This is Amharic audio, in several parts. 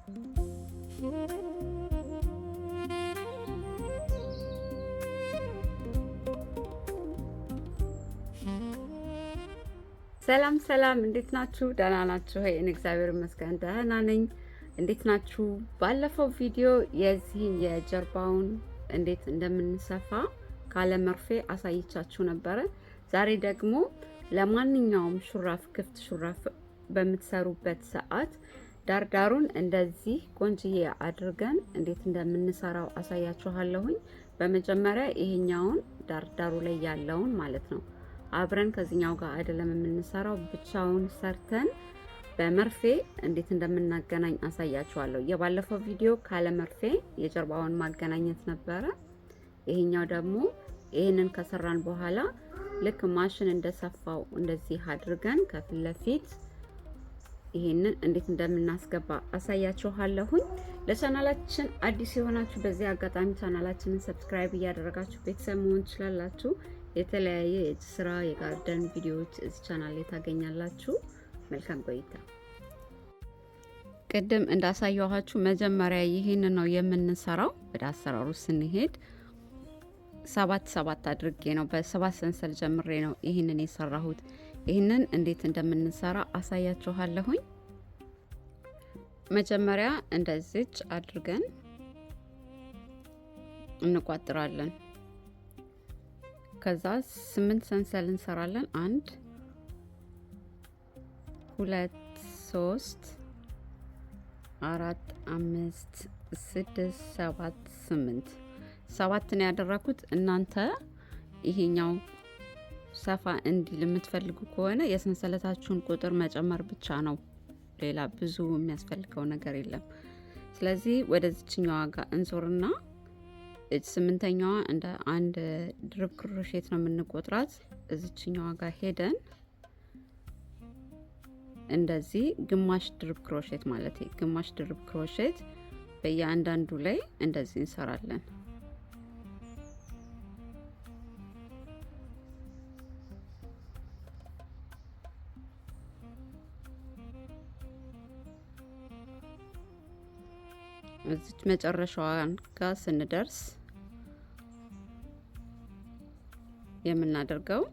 ሰላም ሰላም፣ እንዴት ናችሁ? ደህና ናችሁ? እኔ እግዚአብሔር ይመስገን ደህና ነኝ። እንዴት ናችሁ? ባለፈው ቪዲዮ የዚህን የጀርባውን እንዴት እንደምንሰፋ ካለ መርፌ አሳይቻችሁ ነበረ። ዛሬ ደግሞ ለማንኛውም ሹራፍ ክፍት ሹራፍ በምትሰሩበት ሰዓት ዳርዳሩን እንደዚህ ቆንጅዬ አድርገን እንዴት እንደምንሰራው አሳያችኋለሁኝ። በመጀመሪያ ይሄኛውን ዳርዳሩ ላይ ያለውን ማለት ነው አብረን ከዚህኛው ጋር አይደለም የምንሰራው፣ ብቻውን ሰርተን በመርፌ እንዴት እንደምናገናኝ አሳያችኋለሁ። የባለፈው ቪዲዮ ካለ መርፌ የጀርባውን ማገናኘት ነበረ። ይሄኛው ደግሞ ይሄንን ከሰራን በኋላ ልክ ማሽን እንደሰፋው እንደዚህ አድርገን ከፊት ለፊት ይሄንን እንዴት እንደምናስገባ አሳያችኋለሁኝ። ለቻናላችን አዲስ የሆናችሁ በዚህ አጋጣሚ ቻናላችንን ሰብስክራይብ እያደረጋችሁ ቤተሰብ መሆን ትችላላችሁ። የተለያየ የእጅ ስራ የጋርደን ቪዲዮዎች እዚህ ቻናል ላይ ታገኛላችሁ። መልካም ቆይታ። ቅድም እንዳሳየኋችሁ መጀመሪያ ይሄንን ነው የምንሰራው። ወደ አሰራሩ ስንሄድ 7 አድርጌ ነው በ7 ሰንሰል ጀምሬ ነው ይሄንን የሰራሁት። ይሄንን እንዴት እንደምንሰራ አሳያችኋለሁኝ። መጀመሪያ እንደዚህ አድርገን እንቋጥራለን። ከዛ 8 ሰንሰል እንሰራለን። 1 2 3 4 5 6 7 8 7 ነው ያደረኩት። እናንተ ይሄኛው ሰፋ እንዲል የምትፈልጉ ከሆነ የሰንሰለታችሁን ቁጥር መጨመር ብቻ ነው። ሌላ ብዙ የሚያስፈልገው ነገር የለም። ስለዚህ ወደዚህኛው ጋር እንዞርና 8ኛዋ እንደ አንድ ድርብ ክሮሼት ነው የምንቆጥራት። እዚህኛዋ ጋር ሄደን እንደዚህ ግማሽ ድርብ ክሮሼት ማለት ግማሽ ድርብ ክሮሼት በየአንዳንዱ ላይ እንደዚህ እንሰራለን። እዚች መጨረሻዋ ጋር ስንደርስ የምናደርገው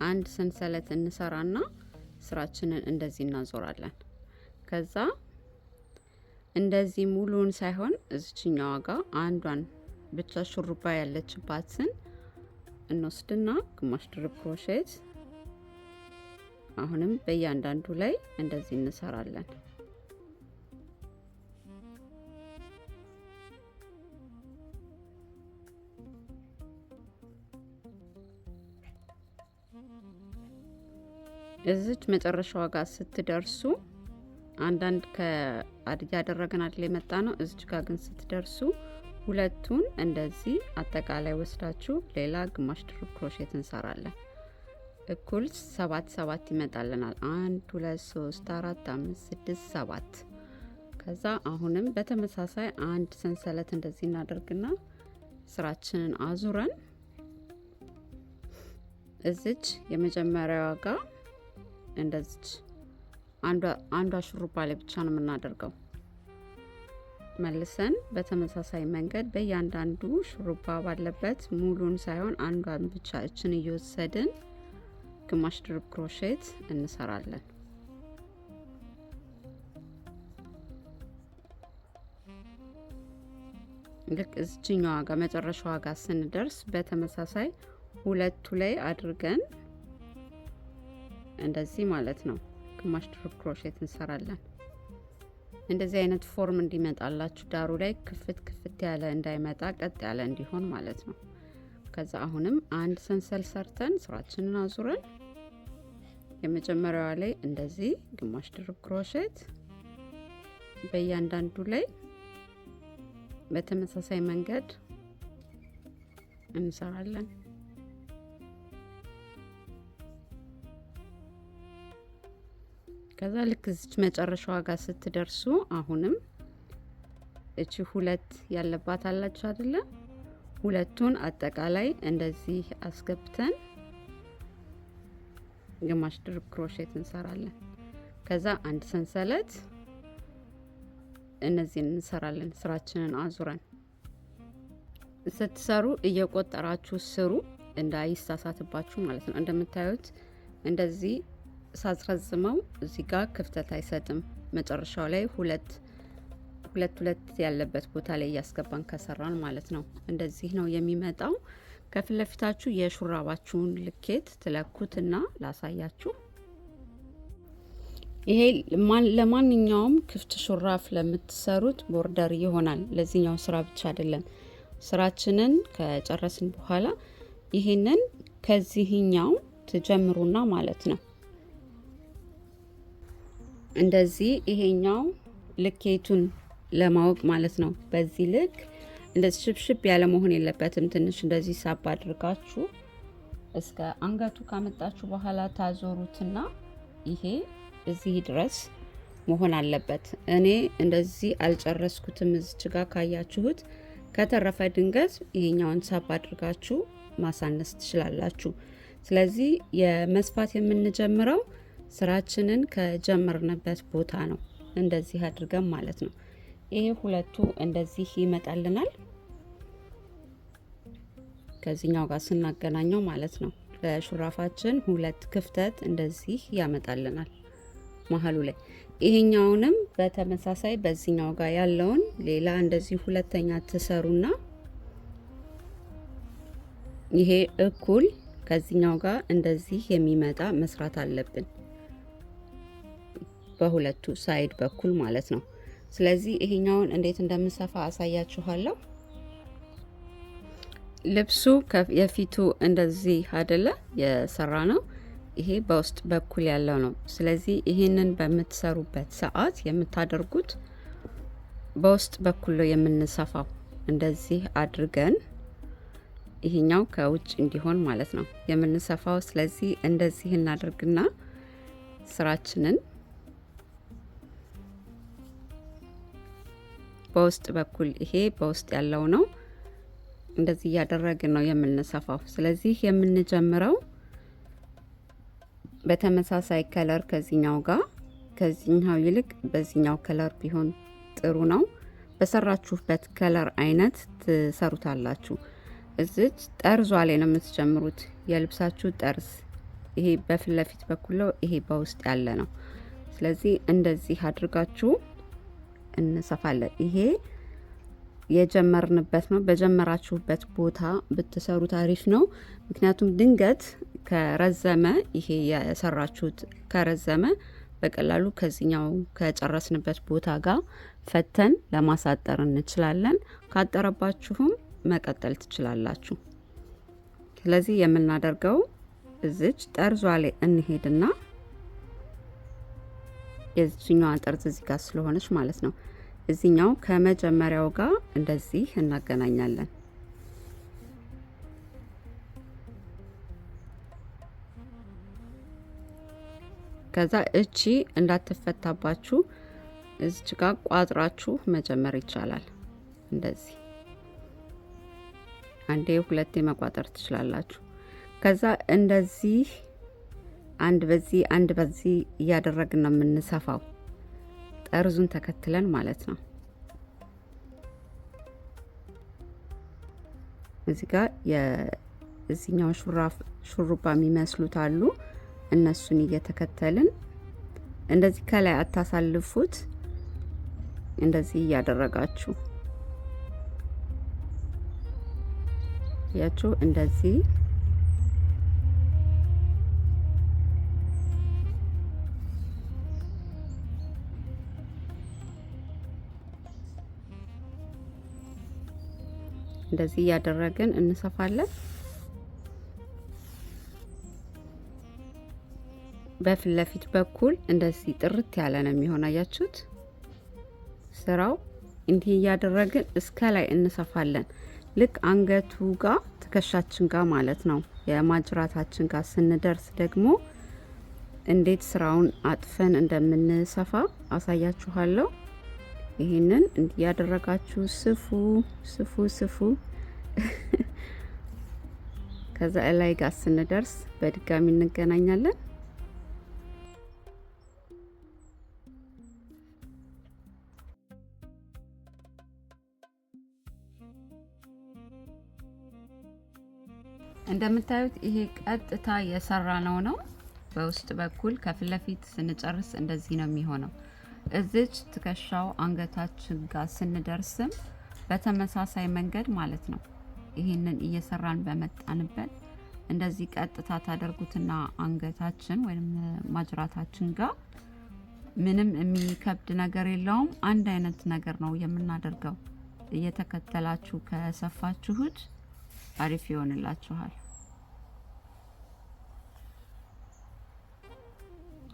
አንድ ሰንሰለት እንሰራና ስራችንን እንደዚህ እናዞራለን። ከዛ እንደዚህ ሙሉን ሳይሆን እዚችኛዋ ጋር አንዷን ብቻ ሹሩባ ያለችባትን እንወስድና ግማሽ ድርብ ክሮሼት አሁንም በእያንዳንዱ ላይ እንደዚህ እንሰራለን። እዚች መጨረሻዋ ጋር ስትደርሱ አንዳንድ ከአድያ ያደረገን አይደል የመጣ ነው። እዚች ጋር ግን ስትደርሱ ሁለቱን እንደዚህ አጠቃላይ ወስዳችሁ ሌላ ግማሽ ድርብ ክሮሼት እንሰራለን። እኩል 7 ይመጣልናል። 1 2 3 4 5 6 7። ከዛ አሁንም በተመሳሳይ አንድ ሰንሰለት እንደዚህ እናደርግና ስራችንን አዙረን እዚች የመጀመሪያዋ ጋር እንደዚች አንዷ ሹሩባ ላይ ብቻ ነው የምናደርገው። መልሰን በተመሳሳይ መንገድ በእያንዳንዱ ሹሩባ ባለበት ሙሉን ሳይሆን አንዷን ብቻ እችን እየወሰድን ግማሽ ድርብ ክሮሼት እንሰራለን። ልክ እዚህኛዋ ጋር መጨረሻዋ ጋር ስንደርስ በተመሳሳይ ሁለቱ ላይ አድርገን እንደዚህ ማለት ነው ግማሽ ድርብ ክሮሼት እንሰራለን። እንደዚህ አይነት ፎርም እንዲመጣላችሁ ዳሩ ላይ ክፍት ያለ እንዳይመጣ ቀጥ ያለ እንዲሆን ማለት ነው። ከዛ አሁንም አንድ ሰንሰል ሰርተን ስራችንን አዙረን የመጀመሪያዋ ላይ እንደዚህ ግማሽ ድርብ ክሮሼት በእያንዳንዱ ላይ በተመሳሳይ መንገድ እንሰራለን። ከዛ ልክ እዚች መጨረሻዋ ጋር ስትደርሱ አሁንም እቺ ሁለት ያለባት አላችሁ አይደለ? ሁለቱን አጠቃላይ እንደዚህ አስገብተን ግማሽ ድርብ ክሮሼት እንሰራለን። ከዛ አንድ ሰንሰለት እነዚህን እንሰራለን። ስራችንን አዙረን ስትሰሩ እየቆጠራችሁ ስሩ፣ እንዳይሳሳትባችሁ ማለት ነው። እንደምታዩት እንደዚህ ሳስረዝመው እዚህ ጋር ክፍተት አይሰጥም። መጨረሻው ላይ ሁለት ያለበት ቦታ ላይ እያስገባን ከሰራን ማለት ነው እንደዚህ ነው የሚመጣው። ከፊት ለፊታችሁ የሹራባችሁን ልኬት ትለኩትና ላሳያችሁ። ይሄ ለማንኛውም ክፍት ሹራፍ ለምትሰሩት ቦርደር ይሆናል። ለዚህኛው ስራ ብቻ አይደለም። ስራችንን ከጨረስን በኋላ ይሄንን ከዚህኛው ትጀምሩና ማለት ነው እንደዚህ ይሄኛው ልኬቱን ለማወቅ ማለት ነው። በዚህ ልክ እንደዚህ ሽብሽብ ያለ መሆን የለበትም። ትንሽ እንደዚህ ሳብ አድርጋችሁ እስከ አንገቱ ካመጣችሁ በኋላ ታዞሩትና ይሄ እዚህ ድረስ መሆን አለበት። እኔ እንደዚህ አልጨረስኩትም። እዚች ጋር ካያችሁት ከተረፈ ድንገት ይሄኛውን ሳብ አድርጋችሁ ማሳነስ ትችላላችሁ። ስለዚህ የመስፋት የምንጀምረው ስራችንን ከጀመርንበት ቦታ ነው። እንደዚህ አድርገን ማለት ነው። ይሄ ሁለቱ እንደዚህ ይመጣልናል ከዚህኛው ጋር ስናገናኘው ማለት ነው። ለሹራፋችን ሁለት ክፍተት እንደዚህ ያመጣልናል መሀሉ ላይ። ይሄኛውንም በተመሳሳይ በዚህኛው ጋር ያለውን ሌላ እንደዚህ ሁለተኛ ትሰሩና ይሄ እኩል ከዚህኛው ጋር እንደዚህ የሚመጣ መስራት አለብን በሁለቱ ሳይድ በኩል ማለት ነው። ስለዚህ ይሄኛውን እንዴት እንደምሰፋ አሳያችኋለሁ። ልብሱ የፊቱ እንደዚህ አይደለ የሰራ ነው። ይሄ በውስጥ በኩል ያለው ነው። ስለዚህ ይሄንን በምትሰሩበት ሰዓት የምታደርጉት በውስጥ በኩል ነው የምንሰፋው። እንደዚህ አድርገን ይሄኛው ከውጭ እንዲሆን ማለት ነው የምንሰፋው። ስለዚህ እንደዚህ እናደርግና ስራችንን በውስጥ በኩል ይሄ በውስጥ ያለው ነው እንደዚህ እያደረግን ነው የምንሰፋው። ስለዚህ የምንጀምረው በተመሳሳይ ከለር ከዚህኛው ጋር ከዚህኛው ይልቅ በዚህኛው ከለር ቢሆን ጥሩ ነው። በሰራችሁበት ከለር አይነት ትሰሩታላችሁ። እዚች ጠርዟ ላይ ነው የምትጀምሩት። የልብሳችሁ ጠርዝ ይሄ በፊት ለፊት በኩል ነው፣ ይሄ በውስጥ ያለ ነው። ስለዚህ እንደዚህ አድርጋችሁ እንሰፋለን። ይሄ የጀመርንበት ነው። በጀመራችሁበት ቦታ ብትሰሩት አሪፍ ነው። ምክንያቱም ድንገት ከረዘመ ይሄ የሰራችሁት ከረዘመ በቀላሉ ከዚህኛው ከጨረስንበት ቦታ ጋር ፈተን ለማሳጠር እንችላለን። ካጠረባችሁም መቀጠል ትችላላችሁ። ስለዚህ የምናደርገው እዚች ጠርዟ ላይ እንሄድና የዚህኛው ጠርዝ እዚህ ጋር ስለሆነች ማለት ነው እዚህኛው ከመጀመሪያው ጋር እንደዚህ እናገናኛለን። ከዛ እቺ እንዳትፈታባችሁ እዚች ጋር ቋጥራችሁ መጀመር ይቻላል። እንደዚህ አንዴ ሁለቴ መቋጠር ትችላላችሁ። ከዛ እንደዚህ አንድ በዚህ እያደረግን ነው የምንሰፋው ጠርዙን ተከትለን ማለት ነው። እዚህ ጋር የዚህኛው ሹሩባ የሚመስሉት አሉ። እነሱን እየተከተልን እንደዚህ ከላይ አታሳልፉት። እንደዚህ እያደረጋችሁ ያችሁ እንደዚህ እንደዚህ እያደረግን እንሰፋለን። በፊት ለፊት በኩል እንደዚህ ጥርት ያለ ነው የሚሆን። አያችሁት? ስራው እንዲህ እያደረግን እስከ ላይ እንሰፋለን። ልክ አንገቱ ጋር ትከሻችን ጋር ማለት ነው የማጅራታችን ጋር ስንደርስ ደግሞ እንዴት ስራውን አጥፈን እንደምንሰፋ አሳያችኋለሁ። ይሄንን እንዲህ ያደረጋችሁ ስፉ ከዛ ላይ ጋር ስንደርስ በድጋሚ እንገናኛለን። እንደምታዩት ይሄ ቀጥታ የሰራ ነው። በውስጥ በኩል ከፊት ለፊት ስንጨርስ እንደዚህ ነው የሚሆነው። እዚች ትከሻው አንገታችን ጋር ስንደርስም በተመሳሳይ መንገድ ማለት ነው። ይሄንን እየሰራን በመጣንበት እንደዚህ ቀጥታ ታደርጉትና አንገታችን ወይም ማጅራታችን ጋር ምንም የሚከብድ ነገር የለውም። አንድ አይነት ነገር ነው የምናደርገው። እየተከተላችሁ ከሰፋችሁት አሪፍ ይሆንላችኋል።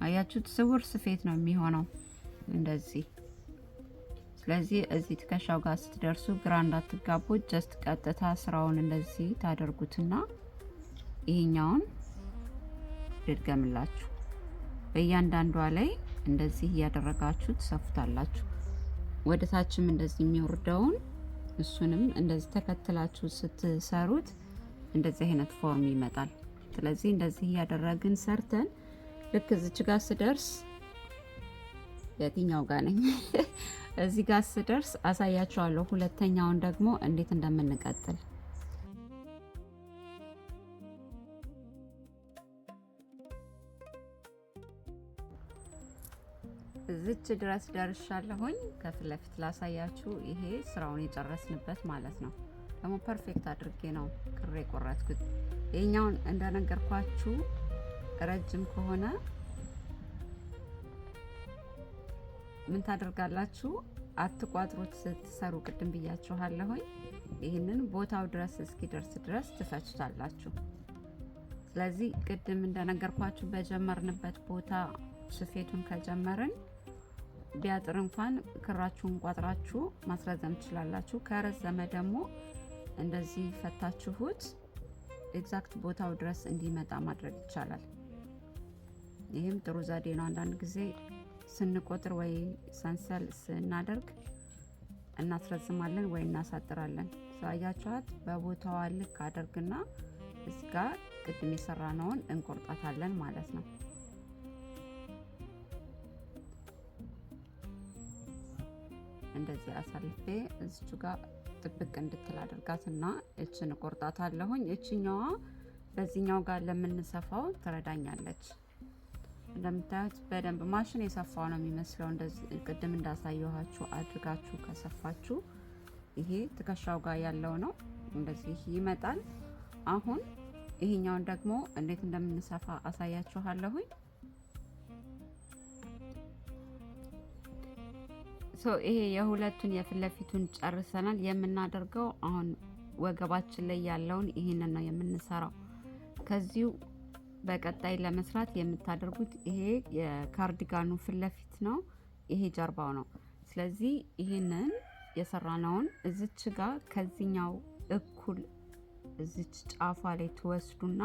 አያችሁት? ስውር ስፌት ነው የሚሆነው እንደዚህ። ስለዚህ እዚህ ትከሻው ጋር ስትደርሱ ግራ እንዳትጋቡ፣ ጀስት ቀጥታ ስራውን እንደዚህ ታደርጉትና ይሄኛውን ልድገምላችሁ። በእያንዳንዷ ላይ እንደዚህ እያደረጋችሁ ትሰፉታላችሁ። ወደ ታችም እንደዚህ የሚወርደውን እሱንም እንደዚህ ተከትላችሁ ስትሰሩት እንደዚህ አይነት ፎርም ይመጣል። ስለዚህ እንደዚህ እያደረግን ሰርተን ልክ እዚች ጋር ስደርስ የትኛው ጋር ነኝ? እዚህ ጋር ስደርስ አሳያችኋለሁ። ሁለተኛውን ደግሞ እንዴት እንደምንቀጥል እዚች ድረስ ደርሻለሁኝ። ከፊት ለፊት ላሳያችሁ። ይሄ ስራውን የጨረስንበት ማለት ነው። ደግሞ ፐርፌክት አድርጌ ነው ክር የቆረጥኩት። ይሄኛውን እንደነገርኳችሁ ረጅም ከሆነ ምን ታደርጋላችሁ? አትቋጥሩት ስትሰሩ። ቅድም ብያችኋለሁኝ። ይህንን ቦታው ድረስ እስኪደርስ ድረስ ትፈችታላችሁ። ስለዚህ ቅድም እንደነገርኳችሁ በጀመርንበት ቦታ ስፌቱን ከጀመርን ቢያጥር እንኳን ክራችሁን ቋጥራችሁ ማስረዘም ትችላላችሁ። ከረዘመ ደግሞ እንደዚህ ፈታችሁት ኤግዛክት ቦታው ድረስ እንዲመጣ ማድረግ ይቻላል። ይህም ጥሩ ዘዴ ነው። አንዳንድ ጊዜ ስንቆጥር ወይ ሰንሰል ስናደርግ እናስረዝማለን ወይ እናሳጥራለን። ሳያችኋት በቦታዋ ልክ አደርግና እዚህ ጋር ቅድም የሰራነውን እንቆርጣታለን ማለት ነው። እንደዚህ አሳልፌ እዚቹ ጋር ጥብቅ እንድትል አድርጋትና እችን እቆርጣታለሁኝ። እችኛዋ በዚህኛው ጋር ለምንሰፋው ትረዳኛለች። እንደምታዩት በደንብ ማሽን የሰፋው ነው የሚመስለው። እንደዚህ ቅድም እንዳሳየኋችሁ አድርጋችሁ ከሰፋችሁ ይሄ ትከሻው ጋር ያለው ነው እንደዚህ ይመጣል። አሁን ይሄኛውን ደግሞ እንዴት እንደምንሰፋ አሳያችኋለሁኝ። ይሄ የሁለቱን የፊት ለፊቱን ጨርሰናል። የምናደርገው አሁን ወገባችን ላይ ያለውን ይሄንን ነው የምንሰራው። ከዚሁ በቀጣይ ለመስራት የምታደርጉት ይሄ የካርዲጋኑ ፊት ለፊት ነው፣ ይሄ ጀርባው ነው። ስለዚህ ይሄንን የሰራነውን እዚች ጋር ከዚህኛው እኩል እዚች ጫፏ ላይ ትወስዱና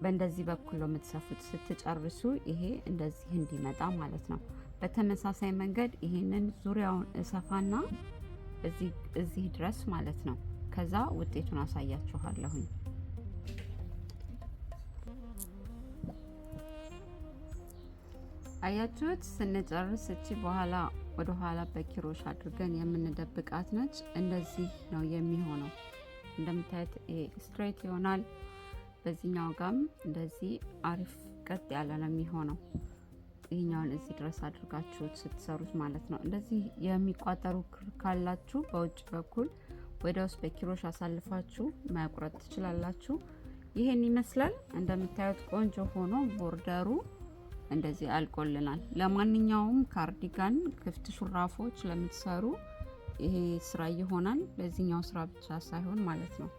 በእንደዚህ በኩል ነው የምትሰፉት። ስትጨርሱ ይሄ እንደዚህ እንዲመጣ ማለት ነው። በተመሳሳይ መንገድ ይሄንን ዙሪያውን እሰፋና እዚህ ድረስ ማለት ነው። ከዛ ውጤቱን አሳያችኋለሁኝ። አያችሁት? ስንጨርስ እቺ በኋላ ወደ ኋላ በኪሮሽ አድርገን የምንደብቃት ነች። እንደዚህ ነው የሚሆነው። እንደምታዩት ስትሬት ይሆናል። በዚህኛው ጋም እንደዚህ አሪፍ ቀጥ ያለ ነው የሚሆነው። ይሄኛውን እዚህ ድረስ አድርጋችሁት ስትሰሩት ማለት ነው። እንደዚህ የሚቋጠሩ ክር ካላችሁ በውጭ በኩል ወደ ውስጥ በኪሮሽ አሳልፋችሁ መቁረጥ ትችላላችሁ። ይሄን ይመስላል። እንደምታዩት ቆንጆ ሆኖ ቦርደሩ እንደዚህ አልቆልናል። ለማንኛውም ካርዲጋን ክፍት ሹራፎች ለምትሰሩ ይሄ ስራ ይሆናል። ለዚህኛው ስራ ብቻ ሳይሆን ማለት ነው።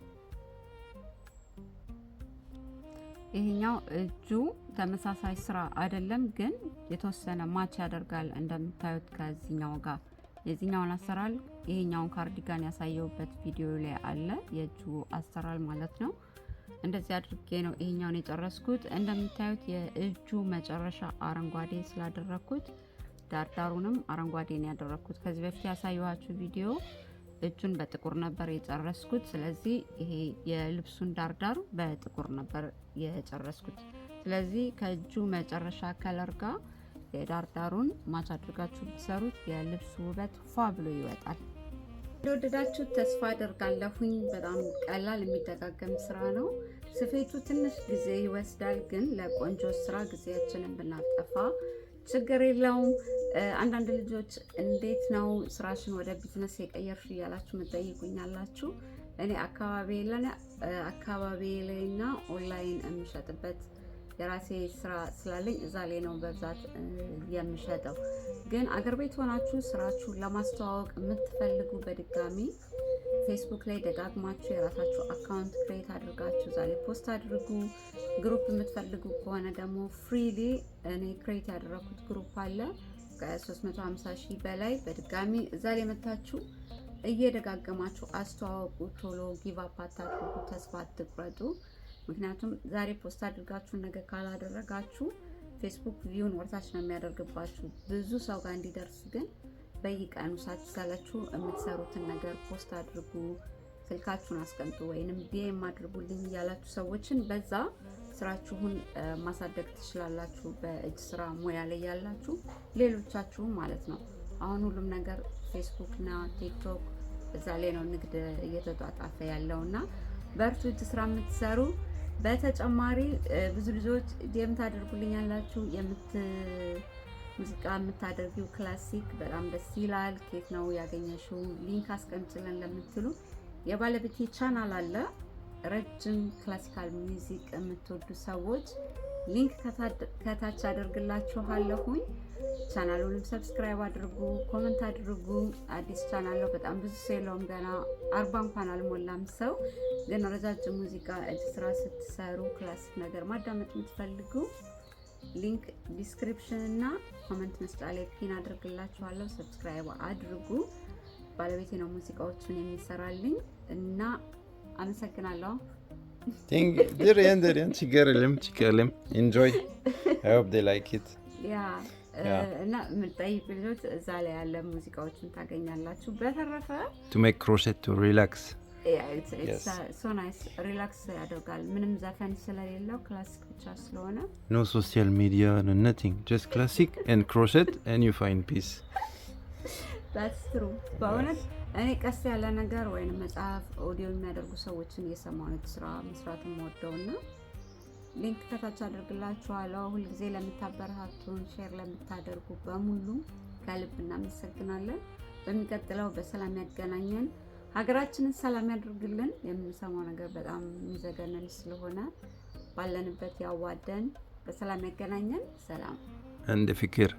ይሄኛው እጁ ተመሳሳይ ስራ አይደለም፣ ግን የተወሰነ ማች ያደርጋል። እንደምታዩት ከዚህኛው ጋር የዚህኛውን አሰራር ይሄኛውን ካርዲጋን ያሳየውበት ቪዲዮ ላይ አለ፣ የእጁ አሰራር ማለት ነው። እንደዚህ አድርጌ ነው ይሄኛውን የጨረስኩት። እንደምታዩት የእጁ መጨረሻ አረንጓዴ ስላደረኩት ዳርዳሩንም አረንጓዴ ነው ያደረኩት። ከዚህ በፊት ያሳየኋችሁ ቪዲዮ እጁን በጥቁር ነበር የጨረስኩት። ስለዚህ ይሄ የልብሱን ዳርዳር በጥቁር ነበር የጨረስኩት። ስለዚህ ከእጁ መጨረሻ ከለር ጋር የዳርዳሩን ማች አድርጋችሁ ብትሰሩት የልብሱ ውበት ፏ ብሎ ይወጣል። እንደወደዳችሁ ተስፋ አደርጋለሁኝ። በጣም ቀላል የሚደጋገም ስራ ነው። ስፌቱ ትንሽ ጊዜ ይወስዳል፣ ግን ለቆንጆ ስራ ጊዜያችንን ብናጠፋ ችግር የለውም። አንዳንድ ልጆች እንዴት ነው ስራሽን ወደ ቢዝነስ የቀየርሽ እያላችሁ የምትጠይቁኛላችሁ። እኔ አካባቢ ላይና ኦንላይን የምሸጥበት የራሴ ስራ ስላለኝ እዛ ላይ ነው በብዛት የምሸጠው። ግን አገር ቤት ሆናችሁ ስራችሁን ለማስተዋወቅ የምትፈልጉ በድጋሚ ፌስቡክ ላይ ደጋግማችሁ የራሳችሁ አካውንት ክሬት አድርጋችሁ እዛ ላይ ፖስት አድርጉ። ግሩፕ የምትፈልጉ ከሆነ ደግሞ ፍሪሊ እኔ ክሬት ያደረኩት ግሩፕ አለ ከ350 ሺህ በላይ። በድጋሚ እዛ ላይ መታችሁ እየደጋገማችሁ አስተዋወቁ። ቶሎ ጊቭ አፕ አታድርጉ፣ ተስፋ አትቁረጡ። ምክንያቱም ዛሬ ፖስት አድርጋችሁ ነገር ካላደረጋችሁ ፌስቡክ ቪውን ወርታች ነው የሚያደርግባችሁ። ብዙ ሰው ጋር እንዲደርስ ግን በየቀኑ ሳትሰለችሁ የምትሰሩትን ነገር ፖስት አድርጉ። ስልካችሁን አስቀምጡ ወይንም ዲኤም አድርጉልኝ ያላችሁ ሰዎችን በዛ ስራችሁን ማሳደግ ትችላላችሁ። በእጅ ስራ ሙያ ላይ ያላችሁ ሌሎቻችሁ ማለት ነው። አሁን ሁሉም ነገር ፌስቡክ እና ቲክቶክ እዛ ላይ ነው ንግድ እየተጧጣፈ ያለውና በርቱ፣ እጅ ስራ የምትሰሩ። በተጨማሪ ብዙ ልጆች ዲኤም ታደርጉልኛላችሁ። ሙዚቃ የምታደርጊው ክላሲክ በጣም ደስ ይላል፣ ኬት ነው ያገኘሽው? ሊንክ አስቀምጭልን ለምትሉ የባለቤቴ ቻናል አለ። ረጅም ክላሲካል ሚውዚክ የምትወዱ ሰዎች ሊንክ ከታች አደርግላችኋለሁኝ። ቻናሉንም ሰብስክራይብ አድርጉ፣ ኮመንት አድርጉ። አዲስ ቻናል ነው፣ በጣም ብዙ ሰው የለውም፣ ገና 40 እንኳን አልሞላም ሰው። ግን ረጃጅም ሙዚቃ እጅ ስራ ስትሰሩ ክላሲክ ነገር ማዳመጥ የምትፈልጉ ሊንክ ዲስክሪፕሽን እና ኮመንት መስጫ ላይ ፒን አድርግላችኋለሁ። ሰብስክራይብ አድርጉ። ባለቤቴ ነው ሙዚቃዎችን የሚሰራልኝ እና አመሰግናለሁ። Durian, chigarlim. Enjoy. I hope they like it. እና የምትጠይቁ ልጆች እዛ ላይ ያለ ሙዚቃዎችን ታገኛላችሁ። በተረፈ to make crochet to relax. It's so nice. ሪላክስ ያደርጋል። ምንም ዘፈን ስለሌለው ክላሲክ ብቻ ስለሆነ No social media, no nothing. Just classic and crochet and you find peace. That's true. በእውነት እኔ ቀስ ያለ ነገር ወይም መጽሐፍ ኦዲዮ የሚያደርጉ ሰዎችን እየሰማሁ ነው ስራ መስራት የምወደውና ሊንክ ከታች አድርግላችኋለሁ። ሁልጊዜ ለምታበረታቱን ሼር ለምታደርጉ በሙሉ ከልብ እናመሰግናለን። በሚቀጥለው በሰላም ያገናኘን፣ ሀገራችንን ሰላም ያድርግልን። የምንሰማው ነገር በጣም የሚዘገነን ስለሆነ ባለንበት ያዋደን፣ በሰላም ያገናኘን። ሰላም and fikir